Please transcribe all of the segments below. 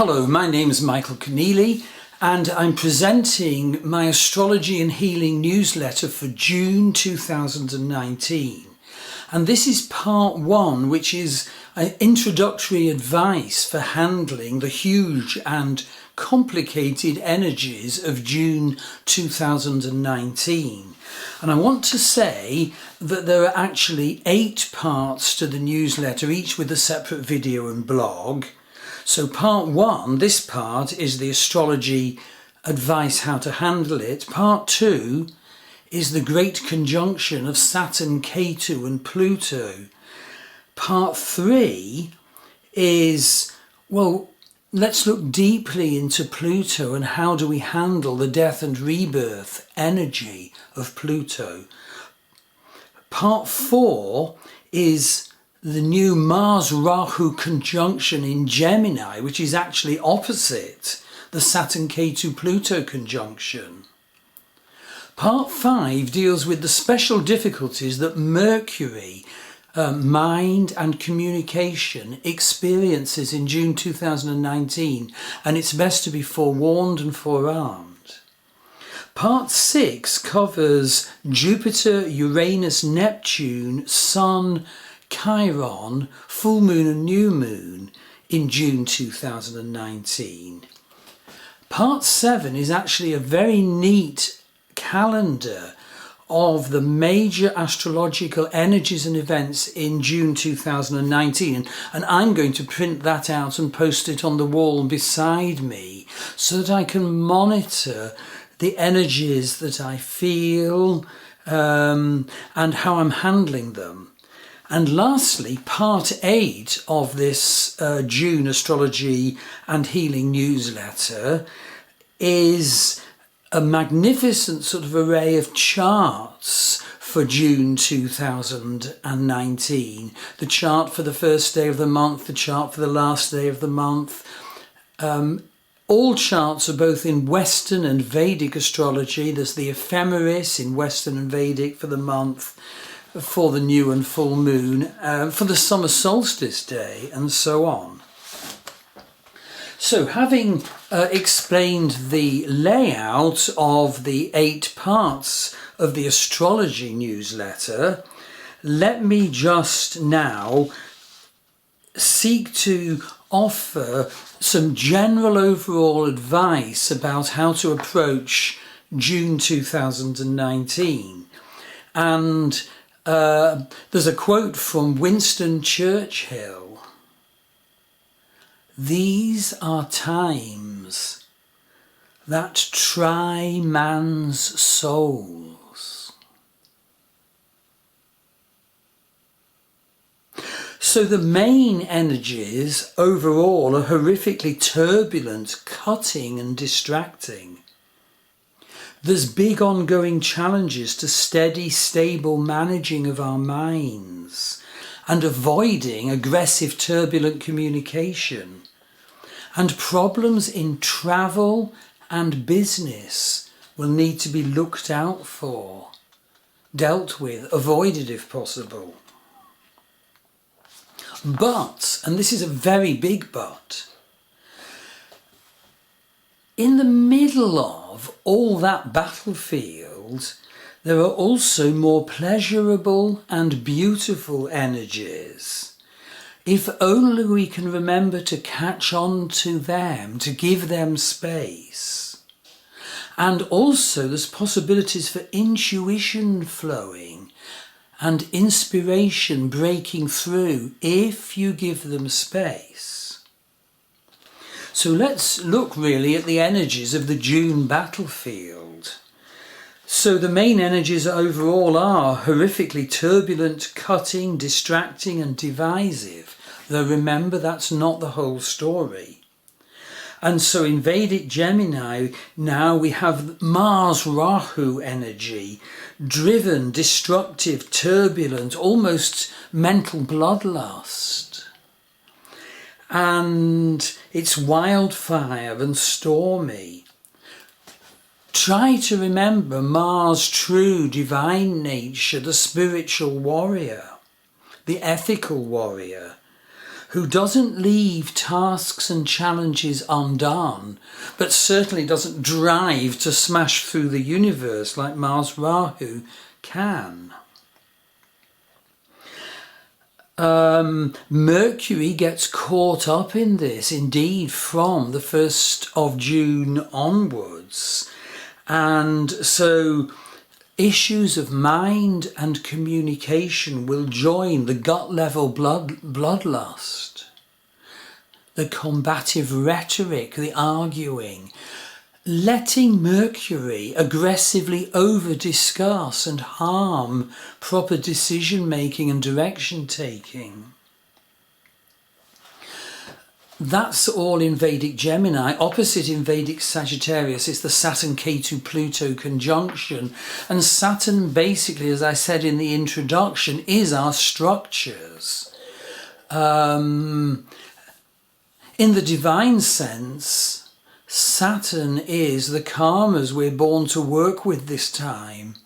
Hello, my name is Michael Conneely and I'm presenting my Astrology and Healing newsletter for June 2019. And this is part one, which is an introductory advice for handling the huge and complicated energies of June 2019. And I want to say that there are actually 8 parts to the newsletter, each with a separate video and blog. So part 1, this part, is the astrology advice how to handle it. Part 2 is the great conjunction of Saturn, Ketu and Pluto. Part 3 is, well, let's look deeply into Pluto and how do we handle the death and rebirth energy of Pluto. Part 4 is the new Mars-Rahu conjunction in Gemini, which is actually opposite the Saturn-Ketu-Pluto conjunction. Part 5 deals with the special difficulties that Mercury, mind and communication, experiences in June 2019, and it's best to be forewarned and forearmed. Part 6 covers Jupiter, Uranus, Neptune, Sun, Chiron, full moon and new moon in June 2019. Part 7 is actually a very neat calendar of the major astrological energies and events in June 2019, and I'm going to print that out and post it on the wall beside me so that I can monitor the energies that I feel and how I'm handling them. And lastly, part 8 of this June Astrology and Healing newsletter is a magnificent sort of array of charts for June 2019. The chart for the first day of the month, the chart for the last day of the month. All charts are both in Western and Vedic astrology. There's the ephemeris in Western and Vedic for the month, for the new and full moon, for the summer solstice day, and so on. So having explained the layout of the 8 parts of the astrology newsletter, let me just now seek to offer some general overall advice about how to approach June 2019. And there's a quote from Winston Churchill: "These are times that try man's souls." So the main energies overall are horrifically turbulent, cutting and distracting. There's big ongoing challenges to steady, stable managing of our minds and avoiding aggressive, turbulent communication, and problems in travel and business will need to be looked out for, dealt with, avoided if possible. But, and this is a very big but, in the middle of all that battlefield, there are also more pleasurable and beautiful energies. If only we can remember to catch on to them, to give them space. And also there's possibilities for intuition flowing and inspiration breaking through if you give them space. So let's look really at the energies of the June battlefield. So the main energies overall are horrifically turbulent, cutting, distracting and divisive. Though remember, that's not the whole story. And so in Vedic Gemini now we have Mars-Rahu energy, driven, destructive, turbulent, almost mental bloodlust. And it's wildfire and stormy. Try to remember Mars' true divine nature, the spiritual warrior, the ethical warrior, who doesn't leave tasks and challenges undone, but certainly doesn't drive to smash through the universe like Mars Rahu can. Mercury gets caught up in this, indeed, from the 1st of June onwards. And so issues of mind and communication will join the gut level bloodlust, the combative rhetoric, the arguing, letting Mercury aggressively over-discuss and harm proper decision-making and direction-taking. That's all in Vedic Gemini. Opposite in Vedic Sagittarius is the Saturn-Ketu-Pluto conjunction. And Saturn, basically, as I said in the introduction, is our structures. In the divine sense, Saturn is the karmas we're born to work with this time.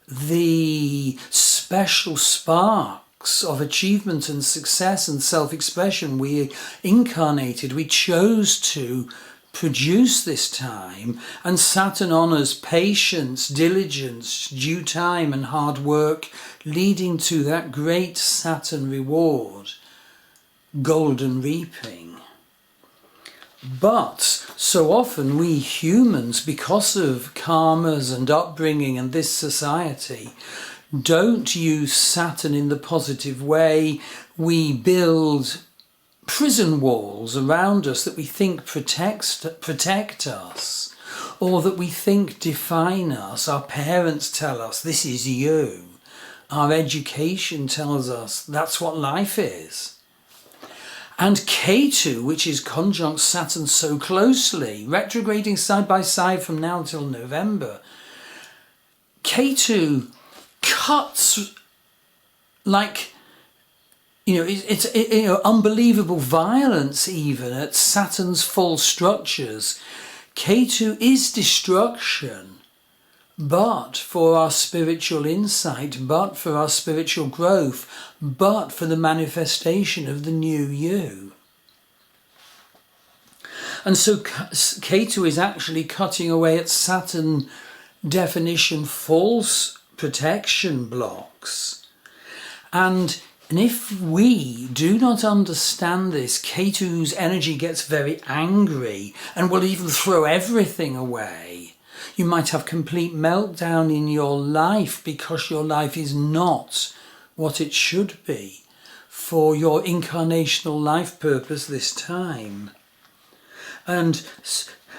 The special sparks of achievement and success and self-expression we incarnated, we chose to produce this time. And Saturn honours patience, diligence, due time and hard work, leading to that great Saturn reward, golden reaping. But so often we humans, because of karmas and upbringing and this society, don't use Saturn in the positive way. We build prison walls around us that we think protect us, or that we think define us. Our parents tell us, this is you. Our education tells us that's what life is. And Ketu, which is conjunct Saturn so closely, retrograding side by side from now till November, Ketu cuts like, it's unbelievable violence even at Saturn's full structures. Ketu is destruction, but for our spiritual insight, but for our spiritual growth, but for the manifestation of the new you. And so Ketu is actually cutting away at Saturn definition false protection blocks. And if we do not understand this, Ketu's energy gets very angry and will even throw everything away. You might have complete meltdown in your life because your life is not what it should be for your incarnational life purpose this time. And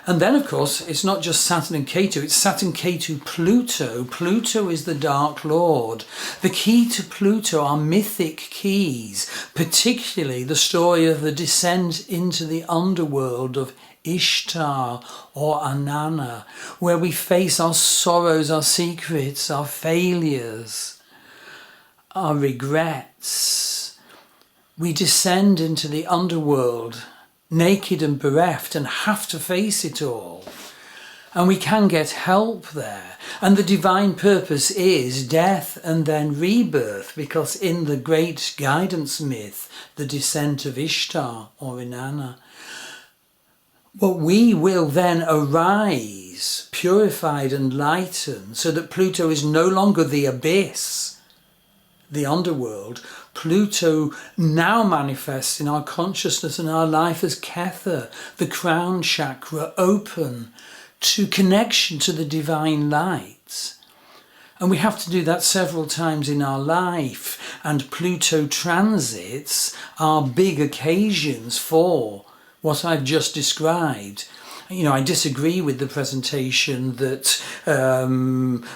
then, of course, it's not just Saturn and Ketu, it's Saturn, Ketu, Pluto. Pluto is the Dark Lord. The key to Pluto are mythic keys, particularly the story of the descent into the underworld of Ishtar or Anana, where we face our sorrows, our secrets, our failures, our regrets. We descend into the underworld naked and bereft and have to face it all. And we can get help there. And the divine purpose is death and then rebirth, because in the great guidance myth, the descent of Ishtar or Inanna, but we will then arise purified and lightened, so that Pluto is no longer the abyss, the underworld. Pluto now manifests in our consciousness and our life as Kether, the crown chakra, open to connection to the divine light. And we have to do that several times in our life. And Pluto transits are big occasions for what I've just described. I disagree with the presentation that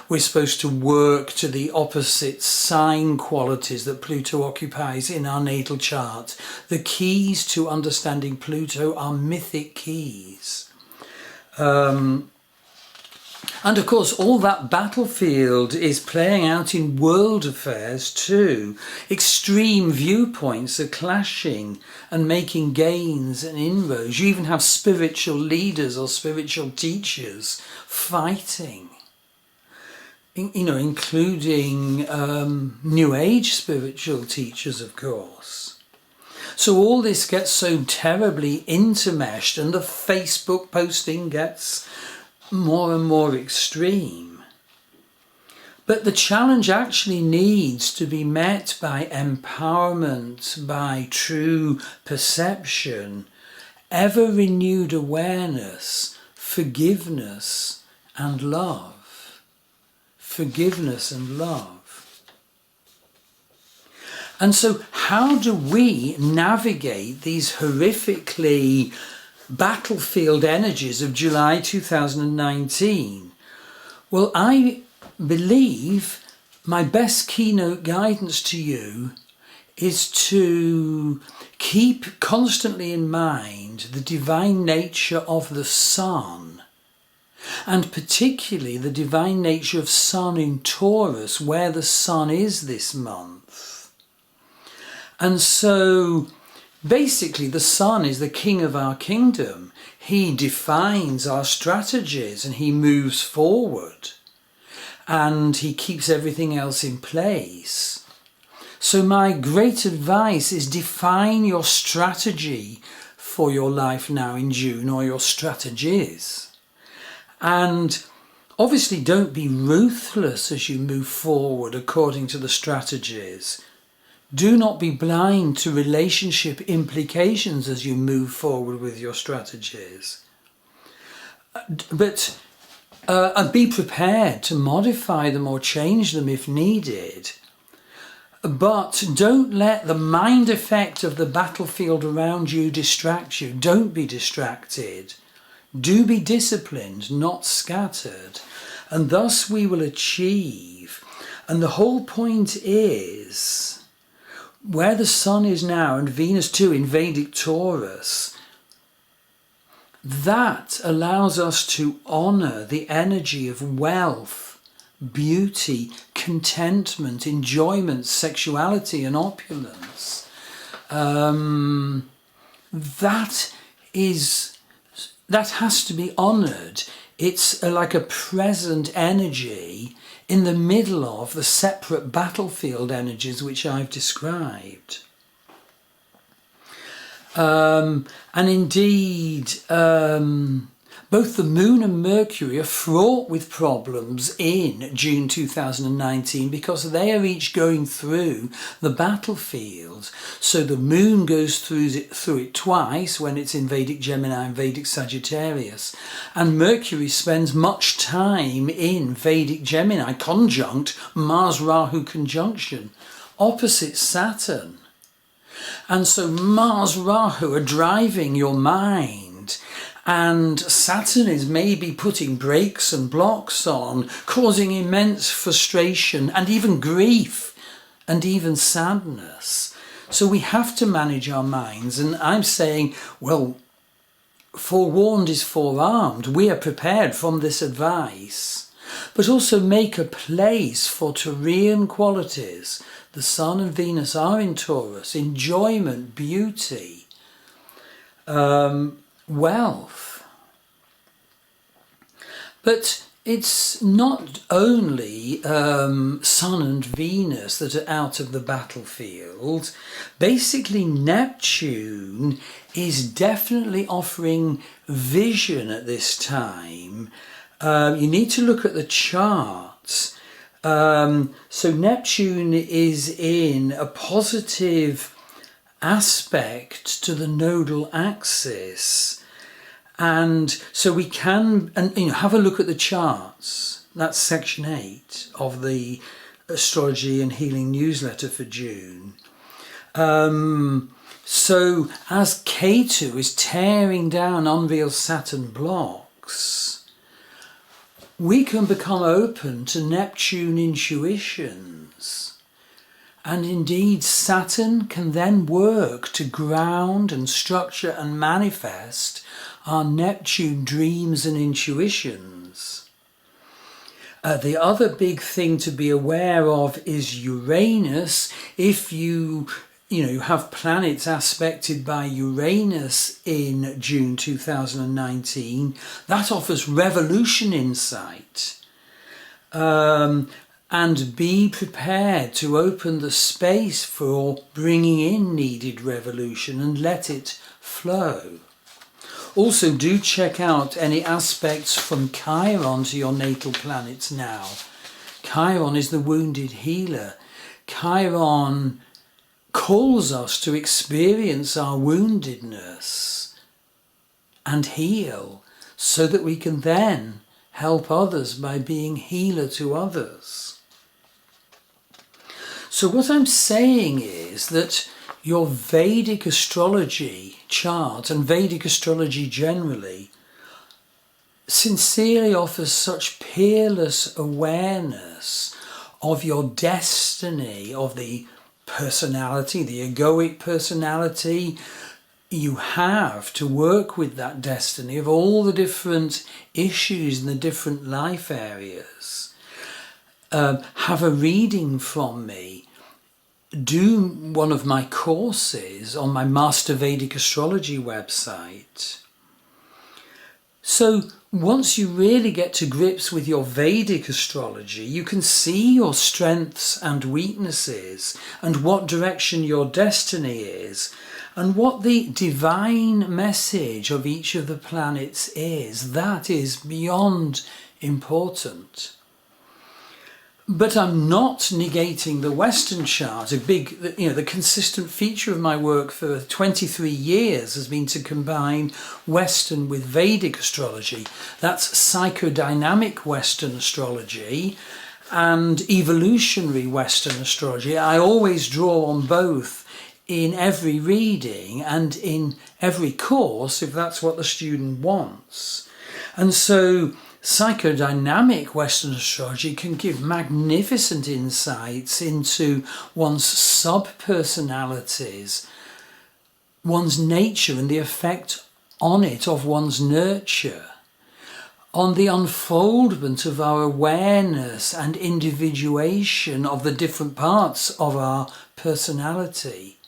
we're supposed to work to the opposite sign qualities that Pluto occupies in our natal chart. The keys to understanding Pluto are mythic keys. And of course, all that battlefield is playing out in world affairs too. Extreme viewpoints are clashing and making gains and inroads. You even have spiritual leaders or spiritual teachers fighting, including New Age spiritual teachers, of course. So all this gets so terribly intermeshed, and the Facebook posting gets more and more extreme. But the challenge actually needs to be met by empowerment, by true perception, ever renewed awareness, forgiveness and love. Forgiveness and love. And so how do we navigate these horrifically battlefield energies of July 2019? Well, I believe my best keynote guidance to you is to keep constantly in mind the divine nature of the sun, and particularly the divine nature of Sun in Taurus, where the sun is this month. And so basically the sun is the king of our kingdom. He defines our strategies and he moves forward and he keeps everything else in place. So my great advice is define your strategy for your life now in June, or your strategies. And obviously don't be ruthless as you move forward according to the strategies. Do not be blind to relationship implications as you move forward with your strategies. But and be prepared to modify them or change them if needed. But don't let the mind effect of the battlefield around you distract you. Don't be distracted. Do be disciplined, not scattered. And thus we will achieve. And the whole point is, where the sun is now and Venus too in Vedic Taurus, that allows us to honour the energy of wealth, beauty, contentment, enjoyment, sexuality and opulence. That has to be honoured. It's like a present energy in the middle of the separate battlefield energies which I've described. And indeed, both the Moon and Mercury are fraught with problems in June 2019 because they are each going through the battlefield. So the Moon goes through it twice when it's in Vedic Gemini and Vedic Sagittarius. And Mercury spends much time in Vedic Gemini, conjunct Mars-Rahu conjunction, opposite Saturn. And so Mars-Rahu are driving your mind, and Saturn is maybe putting brakes and blocks on, causing immense frustration and even grief and even sadness. So we have to manage our minds. And I'm saying, well, forewarned is forearmed. We are prepared from this advice, but also make a place for Taurian qualities. The Sun and Venus are in Taurus. Enjoyment, beauty, wealth. But it's not only Sun and Venus that are out of the battlefield. Basically, Neptune is definitely offering vision at this time. You need to look at the charts. So Neptune is in a positive aspect to the nodal axis, and so we can have a look at the charts. That's section 8 of the Astrology and Healing newsletter for June. So as Ketu is tearing down unreal Saturn blocks, we can become open to Neptune intuitions. And indeed, Saturn can then work to ground and structure and manifest our Neptune dreams and intuitions. The other big thing to be aware of is Uranus. If you have planets aspected by Uranus in June 2019, that offers revolution insight. And and be prepared to open the space for bringing in needed revolution and let it flow. Also, do check out any aspects from Chiron to your natal planets now. Chiron is the wounded healer. Chiron calls us to experience our woundedness and heal so that we can then help others by being healer to others. So what I'm saying is that your Vedic astrology chart and Vedic astrology generally sincerely offers such peerless awareness of your destiny, of the personality, the egoic personality you have to work with, that destiny of all the different issues in the different life areas. Have a reading from me. Do one of my courses on my Master Vedic Astrology website. So once you really get to grips with your Vedic astrology, you can see your strengths and weaknesses and what direction your destiny is and what the divine message of each of the planets is. That is beyond important. But I'm not negating the Western chart. The consistent feature of my work for 23 years has been to combine Western with Vedic astrology. That's psychodynamic Western astrology and evolutionary Western astrology. I always draw on both in every reading and in every course if that's what the student wants. And so psychodynamic Western astrology can give magnificent insights into one's sub-personalities, one's nature and the effect on it of one's nurture, on the unfoldment of our awareness and individuation of the different parts of our personality,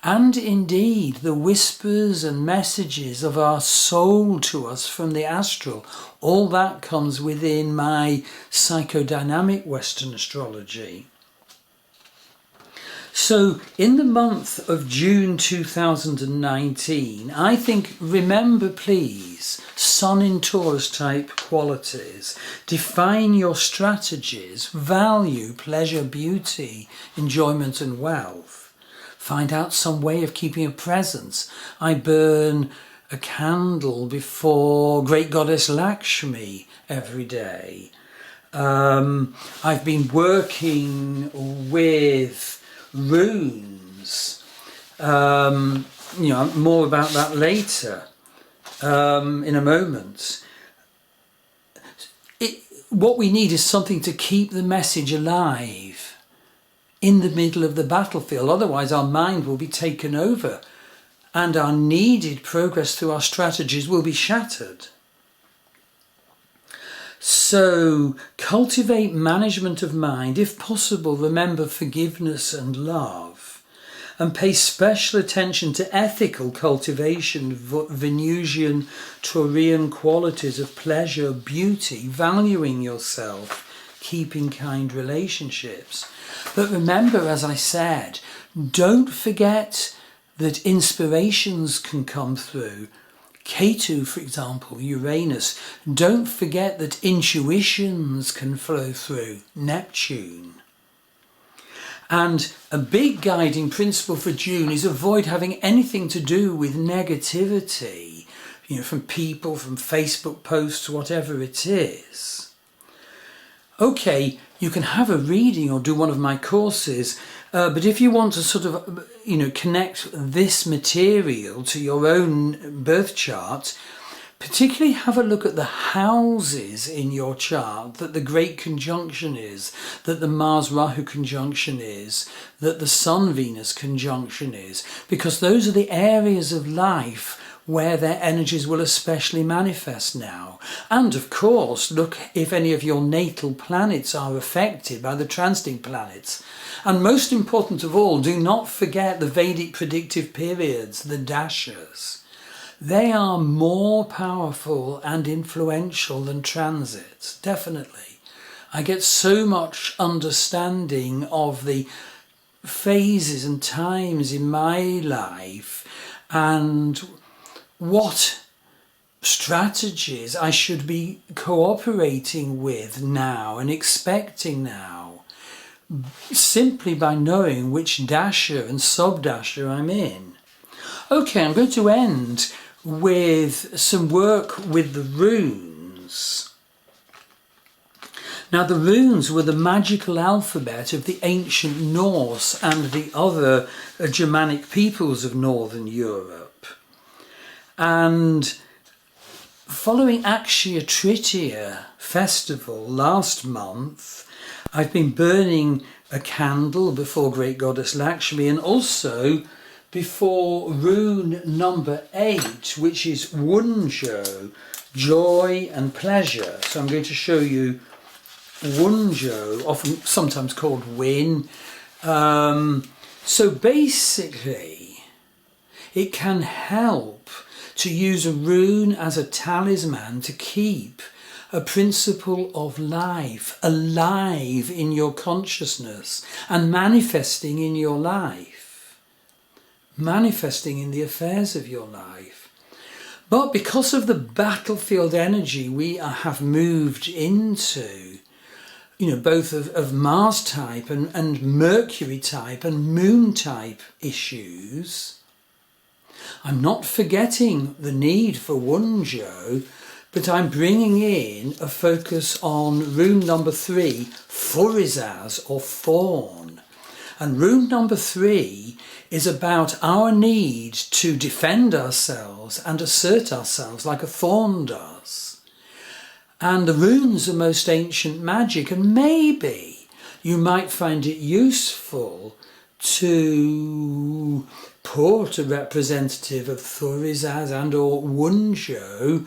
and indeed the whispers and messages of our soul to us from the astral. All that comes within my psychodynamic Western astrology. So in the month of June 2019, I think, remember please, Sun in Taurus type qualities. Define your strategies, value, pleasure, beauty, enjoyment and wealth. Find out some way of keeping a presence. I burn a candle before Great Goddess Lakshmi every day. I've been working with runes. More about that later in a moment. What we need is something to keep the message alive in the middle of the battlefield. Otherwise our mind will be taken over and our needed progress through our strategies will be shattered. So cultivate management of mind. If possible, remember forgiveness and love, and pay special attention to ethical cultivation of Venusian, Taurian qualities of pleasure, beauty, valuing yourself, keeping kind relationships. But remember, as I said, don't forget that inspirations can come through. Ketu, for example, Uranus. Don't forget that intuitions can flow through, Neptune. And a big guiding principle for June is avoid having anything to do with negativity, from people, from Facebook posts, whatever it is. Okay, you can have a reading or do one of my courses, but if you want to sort of, connect this material to your own birth chart, particularly have a look at the houses in your chart that the Great Conjunction is, that the Mars-Rahu conjunction is, that the Sun-Venus conjunction is, because those are the areas of life where their energies will especially manifest now. And of course, look if any of your natal planets are affected by the transiting planets. And most important of all, do not forget the Vedic predictive periods, the dashas. They are more powerful and influential than transits, definitely. I get so much understanding of the phases and times in my life and what strategies I should be cooperating with now and expecting now, simply by knowing which dasher and sub-dasher I'm in. Okay, I'm going to end with some work with the runes. Now, the runes were the magical alphabet of the ancient Norse and the other Germanic peoples of Northern Europe. And following Akshaya Tritiya festival last month, I've been burning a candle before Great Goddess Lakshmi and also before rune number 8, which is Wunjo, joy and pleasure. So I'm going to show you Wunjo, often sometimes called Win. So basically, it can help to use a rune as a talisman to keep a principle of life alive in your consciousness and manifesting in your life, manifesting in the affairs of your life. But because of the battlefield energy we have moved into, both of Mars type and Mercury type and Moon type issues, I'm not forgetting the need for Wunjo, but I'm bringing in a focus on rune number 3, Furizaz or Fawn. And rune number 3 is about our need to defend ourselves and assert ourselves like a fawn does. And the runes are most ancient magic, and maybe you might find it useful to put a representative of Thurizaz and or Wunjo